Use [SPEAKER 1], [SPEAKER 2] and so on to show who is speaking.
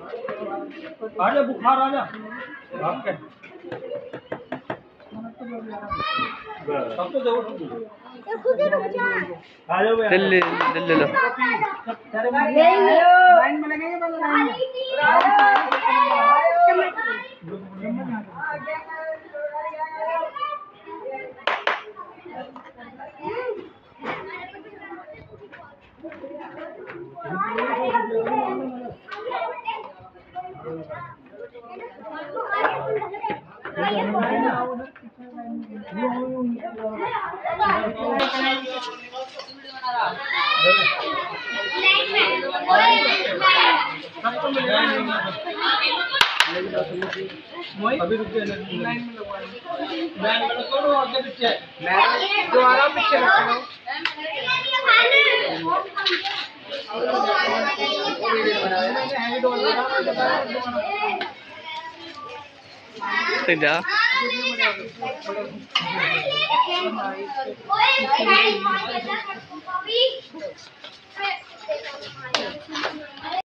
[SPEAKER 1] आजा बुखार आजा आपके सब तो जरूर आ जाओ
[SPEAKER 2] दिल्ली दिल्ली लो
[SPEAKER 3] लाइन में लगेंगे बस लाइन
[SPEAKER 1] अभी रुक लाइन में लगवा लाइन में लगो आगे पीछे
[SPEAKER 3] दोबारा पीछे रखो
[SPEAKER 2] tidak